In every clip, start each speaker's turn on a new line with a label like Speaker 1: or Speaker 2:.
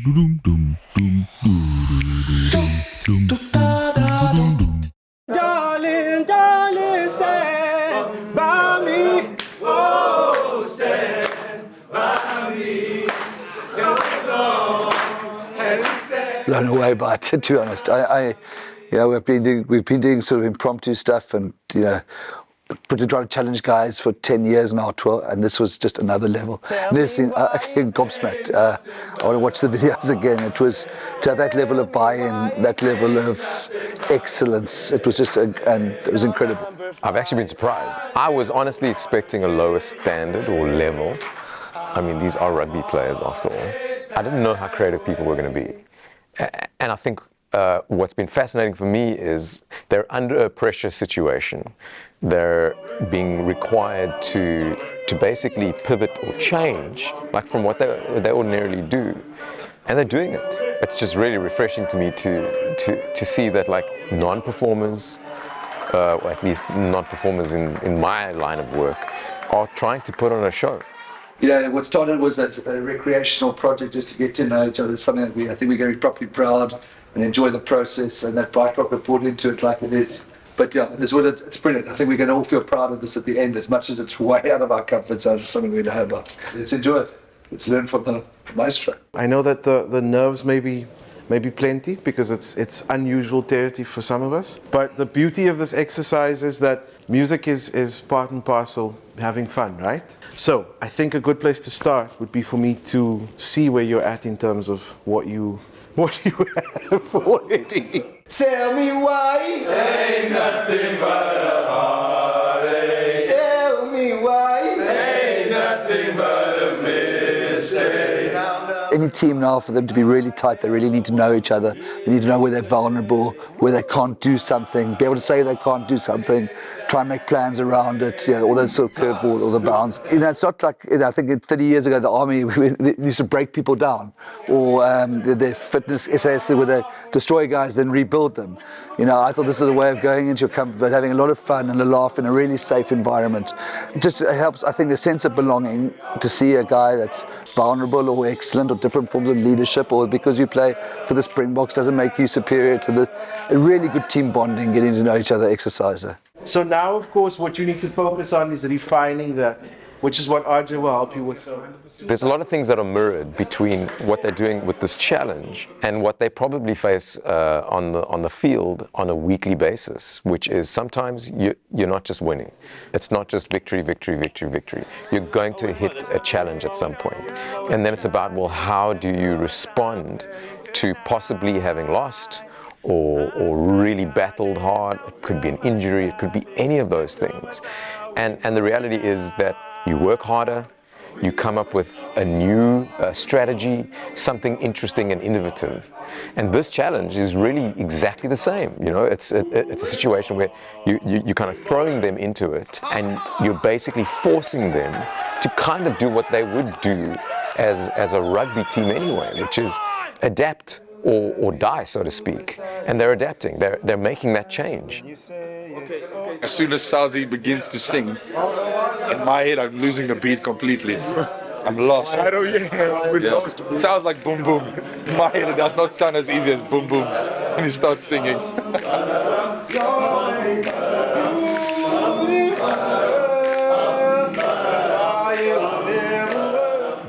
Speaker 1: Darling, darling, stand by me. Oh, stand by me. Just as long as you stand.
Speaker 2: Blown away by it, to be honest. We've been doing sort of impromptu stuff, and trying to challenge guys for 10 years now, 12, and this was just another level. This thing, gobsmacked. I want to watch the videos again. It was to have that level of buy-in, that level of excellence. It was just, and it was incredible.
Speaker 3: I've actually been surprised. I was honestly expecting a lower standard or level. I mean, these are rugby players after all. I didn't know how creative people were going to be. And I think what's been fascinating for me is they're under a pressure situation. They're being required to basically pivot or change, like from what they ordinarily do, and they're doing it. It's just really refreshing to me to see that, like, non-performers, or at least non-performers in my line of work, are trying to put on a show.
Speaker 2: What started was as a recreational project just to get to know each other. It's something that I think we're going to be properly proud and enjoy the process, and that BrightRock have brought into it like it is. But it's brilliant. I think we're going to all feel proud of this at the end, as much as it's way out of our comfort zone. It's something we know about. Let's enjoy it. Let's learn from the maestro.
Speaker 4: I know that the nerves may be plenty, because it's unusual territory for some of us. But the beauty of this exercise is that music is part and parcel having fun, right? So I think a good place to start would be for me to see where you're at in terms of what you have already.
Speaker 1: Tell me why ain't nothing but a heartache. Tell me why ain't nothing but a mistake.
Speaker 2: Any team now, for them to be really tight, they really need to know each other. They need to know where they're vulnerable, where they can't do something, be able to say they can't do something, try and make plans around it, all those sort of curveball or the bounce. It's not like, I think 30 years ago, the army they used to break people down, or their fitness SAS where they destroy guys, then rebuild them. I thought this is a way of going into your comfort, but having a lot of fun and a laugh in a really safe environment. It just helps, I think, the sense of belonging to see a guy that's vulnerable or excellent or different forms of leadership, or because you play for the Springboks doesn't make you superior to a really good team bonding, getting to know each other exerciser.
Speaker 4: So now, of course, what you need to focus on is refining that, which is what RJ will help you with.
Speaker 3: There's a lot of things that are mirrored between what they're doing with this challenge and what they probably face on the field on a weekly basis, which is sometimes you're not just winning. It's not just victory, victory, victory, victory. You're going to hit a challenge at some point. And then it's about, well, how do you respond to possibly having lost, or really battled hard? It could be an injury, it could be any of those things. And the reality is that you work harder, you come up with a new strategy, something interesting and innovative. And this challenge is really exactly the same. It's a situation where you're kind of throwing them into it, and you're basically forcing them to kind of do what they would do as a rugby team anyway, which is adapt or die, so to speak. And they're adapting, they're making that change.
Speaker 5: As soon as Sazi begins to sing, in my head I'm losing the beat completely. I'm lost. I don't, we're lost. It sounds like boom boom. In my head it does not sound as easy as boom boom when you start singing.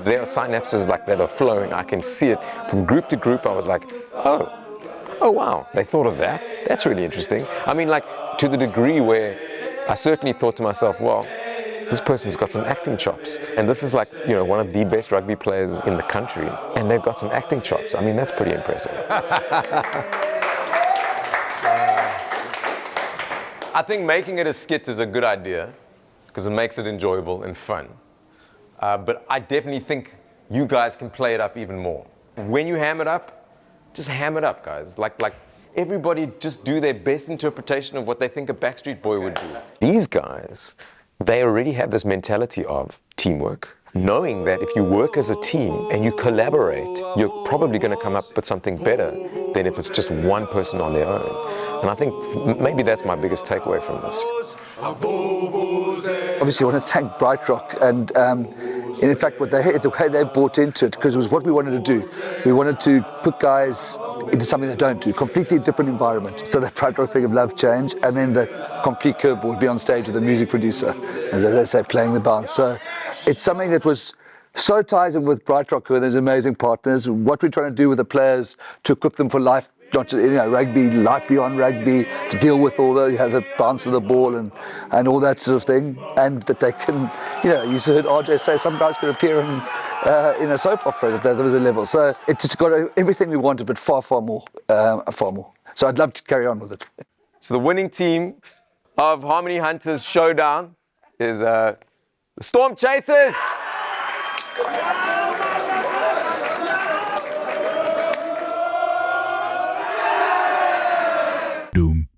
Speaker 3: There are synapses like that are flowing. I can see it from group to group. I was like, oh wow, they thought of that. That's really interesting. I mean, like, to the degree where I certainly thought to myself, well, this person's got some acting chops. And this is like, one of the best rugby players in the country, and they've got some acting chops. I mean, that's pretty impressive. I think making it a skit is a good idea, because it makes it enjoyable and fun. But I definitely think you guys can play it up even more. When you ham it up, just ham it up, guys. Like everybody just do their best interpretation of what they think a Backstreet Boy would do. These guys, they already have this mentality of teamwork, knowing that if you work as a team and you collaborate, you're probably going to come up with something better than if it's just one person on their own. And I think maybe that's my biggest takeaway from this.
Speaker 2: Obviously, I want to thank BrightRock and in fact, the way they bought into it, because it was what we wanted to do. we wanted to put guys into something they don't do, completely different environment. So the BrightRock thing of love change, and then the complete curveball would be on stage with the music producer, and as they say, playing the bounce. So it's something that was so ties in with BrightRock, who are those amazing partners. What we're trying to do with the players to equip them for life, not just rugby, life beyond rugby, to deal with all the the bounce of the ball and all that sort of thing, and that they can, you heard RJ say some guys could appear in a soap opera. That there was a level. So it's just got everything we wanted, but far more, far more. So I'd love to carry on with it.
Speaker 3: So the winning team of Harmony Hunters Showdown is the Storm Chasers.
Speaker 6: Doom.